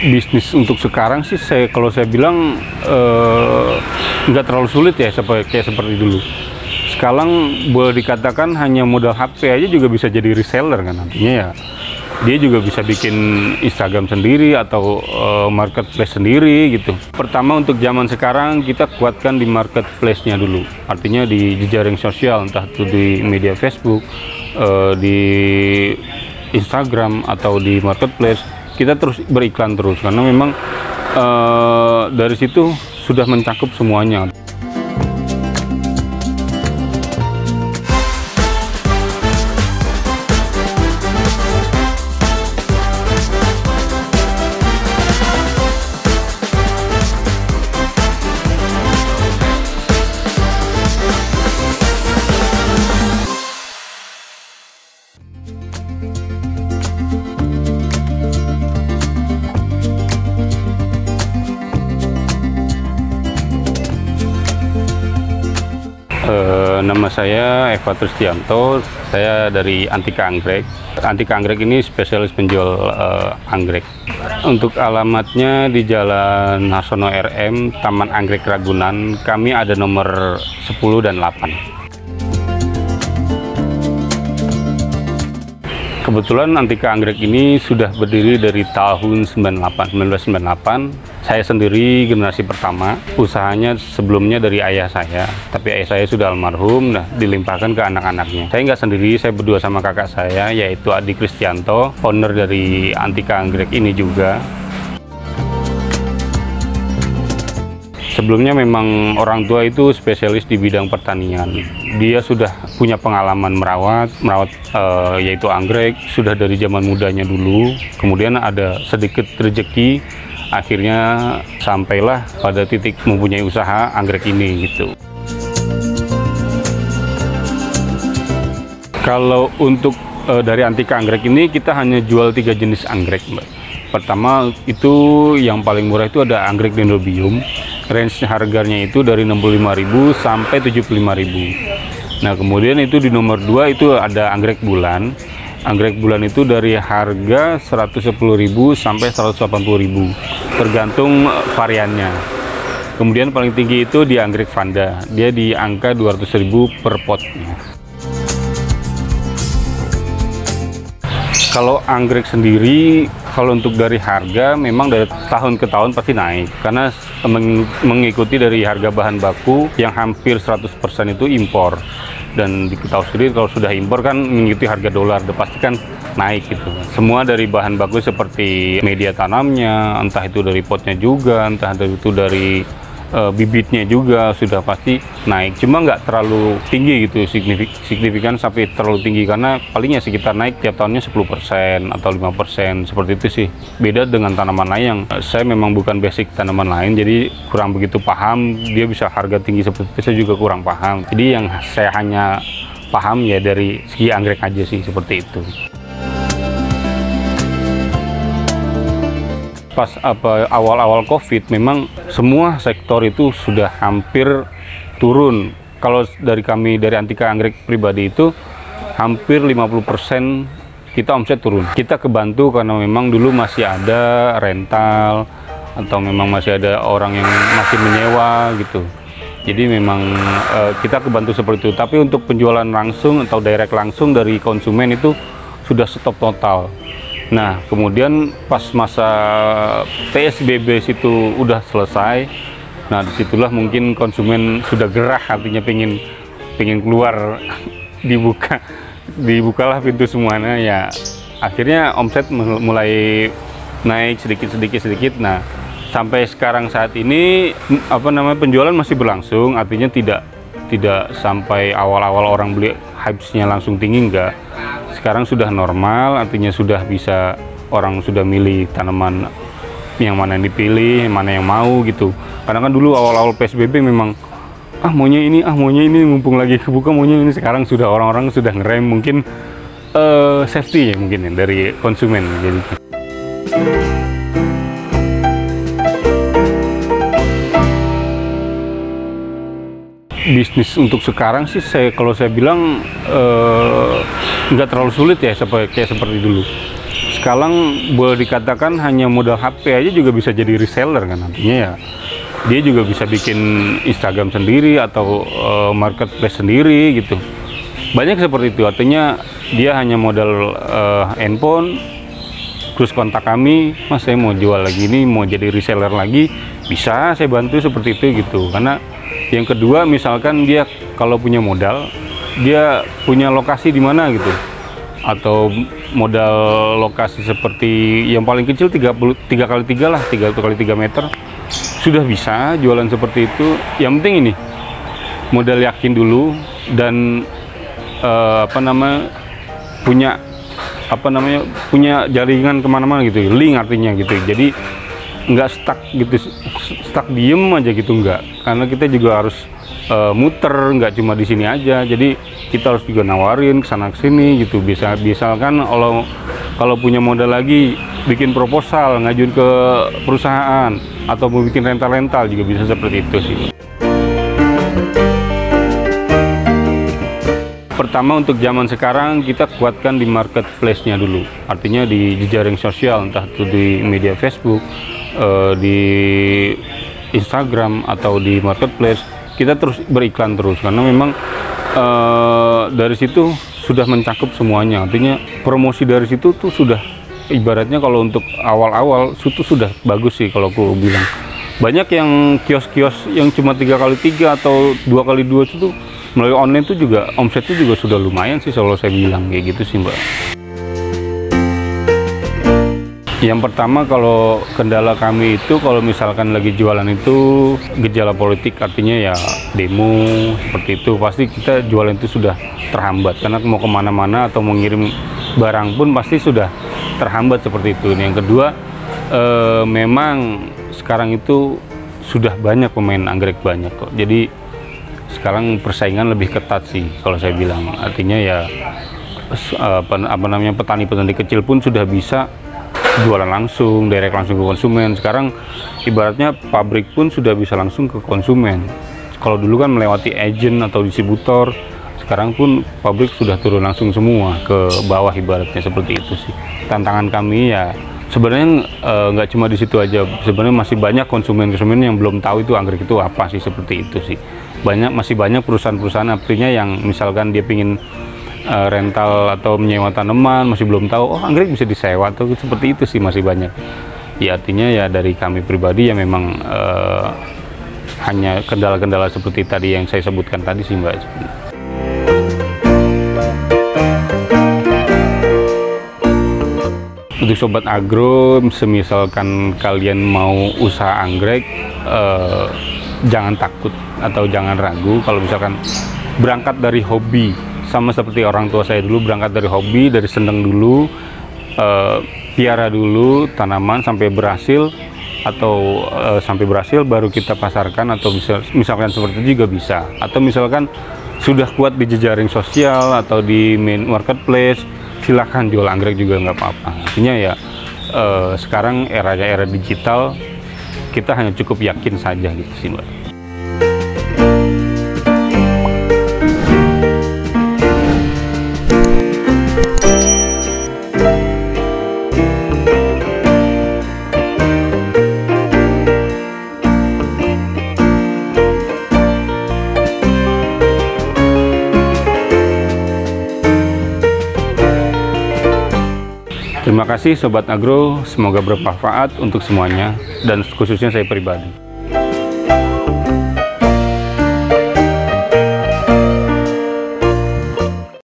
Bisnis untuk sekarang sih kalau saya bilang nggak terlalu sulit ya kayak seperti dulu. Sekarang boleh dikatakan hanya modal HP aja juga bisa jadi reseller kan, nantinya ya dia juga bisa bikin Instagram sendiri atau marketplace sendiri gitu. Pertama untuk zaman sekarang kita kuatkan di marketplace-nya dulu, artinya di jejaring sosial, entah itu di media Facebook, di Instagram atau di marketplace. Kita terus beriklan terus karena memang dari situ sudah mencakup semuanya. Nama saya Eva Tristianto, saya dari Antika Anggrek. Antika Anggrek ini spesialis penjual anggrek. Untuk alamatnya di Jalan Harsono RM, Taman Anggrek Ragunan. Kami ada nomor 10 dan 8. Kebetulan Antika Anggrek ini sudah berdiri dari tahun 1998. Saya sendiri generasi pertama. Usahanya sebelumnya dari ayah saya, tapi ayah saya sudah almarhum, dilimpahkan ke anak-anaknya. Saya nggak sendiri, saya berdua sama kakak saya, yaitu Adi Kristianto, owner dari Antika Anggrek ini juga. Sebelumnya memang orang tua itu spesialis di bidang pertanian. Dia sudah punya pengalaman merawat yaitu anggrek sudah dari zaman mudanya dulu. Kemudian ada sedikit rezeki, akhirnya sampailah pada titik mempunyai usaha anggrek ini gitu. Kalau untuk dari Antika Anggrek ini kita hanya jual 3 jenis anggrek, Mbak. Pertama itu yang paling murah itu ada anggrek dendrobium. Range harganya itu dari 65.000 sampai 75.000. Nah, kemudian itu di nomor 2 itu ada anggrek bulan. Anggrek bulan itu dari harga 110.000 sampai 180.000, tergantung variannya. Kemudian paling tinggi itu di anggrek vanda, dia di angka 200.000 per potnya. Kalau anggrek sendiri, kalau untuk dari harga memang dari tahun ke tahun pasti naik, karena mengikuti dari harga bahan baku yang hampir 100% itu impor. Dan diketahui sendiri kalau sudah impor kan mengikuti harga dolar, pasti kan naik gitu. Semua dari bahan baku seperti media tanamnya, entah itu dari potnya juga, entah itu dari bibitnya juga sudah pasti naik. Cuma nggak terlalu tinggi gitu, signifikan sampai terlalu tinggi, karena palingnya sekitar naik tiap tahunnya 10% atau 5%, seperti itu sih. Beda dengan tanaman lain yang saya memang bukan basic tanaman lain, jadi kurang begitu paham dia bisa harga tinggi seperti itu, saya juga kurang paham. Jadi yang saya hanya paham ya dari segi anggrek aja sih, seperti itu. Pas awal-awal COVID memang semua sektor itu sudah hampir turun. Kalau dari kami dari Antika Anggrek pribadi itu hampir 50% kita omset turun. Kita kebantu karena memang dulu masih ada rental atau memang masih ada orang yang masih menyewa gitu. Jadi memang kita kebantu seperti itu. Tapi untuk penjualan langsung atau direct langsung dari konsumen itu sudah stop total. Nah, kemudian pas masa PSBB situ udah selesai, nah disitulah mungkin konsumen sudah gerah, artinya pengen keluar, dibukalah pintu semuanya ya. Akhirnya omset mulai naik sedikit. Nah, sampai sekarang saat ini penjualan masih berlangsung, artinya tidak sampai awal-awal orang beli hype-nya langsung tinggi, enggak. Sekarang sudah normal, artinya sudah bisa orang sudah milih tanaman yang mana yang dipilih, mana yang mau gitu. Karena kan dulu awal-awal PSBB memang maunya ini, mumpung lagi kebuka maunya ini. Sekarang sudah orang-orang sudah ngerem, mungkin safety ya mungkin ya, dari konsumen jadi. Bisnis untuk sekarang sih kalau saya bilang nggak terlalu sulit ya kayak seperti dulu. sekarang boleh dikatakan hanya modal HP aja juga bisa jadi reseller kan, nantinya ya dia juga bisa bikin Instagram sendiri atau marketplace sendiri gitu. Banyak seperti itu, artinya dia hanya modal handphone, terus kontak kami, Mas saya mau jual lagi ini, mau jadi reseller lagi, bisa saya bantu seperti itu gitu. Karena yang kedua, misalkan dia kalau punya modal, dia punya lokasi di mana gitu, atau modal lokasi seperti yang paling kecil 3 kali 3 lah, 3 kali 3 meter, sudah bisa jualan seperti itu. Yang penting ini modal yakin dulu dan punya jaringan kemana-mana gitu, link artinya gitu. Jadi nggak stuck gitu, stuck diem aja gitu, nggak, karena kita juga harus muter, nggak cuma di sini aja. Jadi kita harus juga nawarin kesana kesini gitu. Misalkan kalau punya modal lagi, bikin proposal, ngajuin ke perusahaan, atau mau bikin rental juga bisa seperti itu sih. Pertama, untuk zaman sekarang kita kuatkan di marketplace-nya dulu, artinya di jejaring sosial, entah itu di media Facebook, di Instagram, atau di marketplace. Kita terus beriklan terus, karena memang dari situ sudah mencakup semuanya. Artinya promosi dari situ tuh sudah, ibaratnya kalau untuk awal-awal itu sudah bagus sih kalau aku bilang. Banyak yang kios-kios yang cuma 3 kali 3 atau 2 kali 2 itu melalui online tuh juga omsetnya juga sudah lumayan sih kalau saya bilang kayak gitu sih, Mbak. Yang pertama, kalau kendala kami itu kalau misalkan lagi jualan itu gejala politik, artinya ya demo seperti itu, pasti kita jualan itu sudah terhambat, karena mau kemana-mana atau mau ngirim barang pun pasti sudah terhambat seperti itu. Yang kedua, memang sekarang itu sudah banyak pemain anggrek, banyak kok. Jadi sekarang persaingan lebih ketat sih kalau saya bilang. Artinya ya petani-petani kecil pun sudah bisa jualan langsung, direct langsung ke konsumen. Sekarang ibaratnya pabrik pun sudah bisa langsung ke konsumen. Kalau dulu kan melewati agent atau distributor, sekarang pun pabrik sudah turun langsung semua ke bawah, ibaratnya seperti itu sih. Tantangan kami ya sebenarnya nggak cuma di situ aja, sebenarnya masih banyak konsumen-konsumen yang belum tahu itu anggrek itu apa sih, seperti itu sih. Masih banyak perusahaan-perusahaan artinya yang misalkan dia pingin rental atau menyewa tanaman, masih belum tahu oh anggrek bisa disewa atau seperti itu sih, masih banyak. Ya artinya ya dari kami pribadi ya memang hanya kendala-kendala seperti tadi yang saya sebutkan tadi sih, Mbak. Untuk sobat agro, semisalkan kalian mau usaha anggrek, jangan takut atau jangan ragu. Kalau misalkan berangkat dari hobi, sama seperti orang tua saya dulu, berangkat dari hobi, dari seneng dulu, piara dulu tanaman sampai berhasil, atau sampai berhasil baru kita pasarkan, atau bisa misalkan seperti itu juga bisa. Atau misalkan sudah kuat di jejaring sosial atau di main marketplace, silahkan jual anggrek juga nggak apa-apa. Artinya ya sekarang era digital, kita hanya cukup yakin saja gitu sih, Mbak. Terima kasih Sobat Agro, semoga bermanfaat untuk semuanya dan khususnya saya pribadi.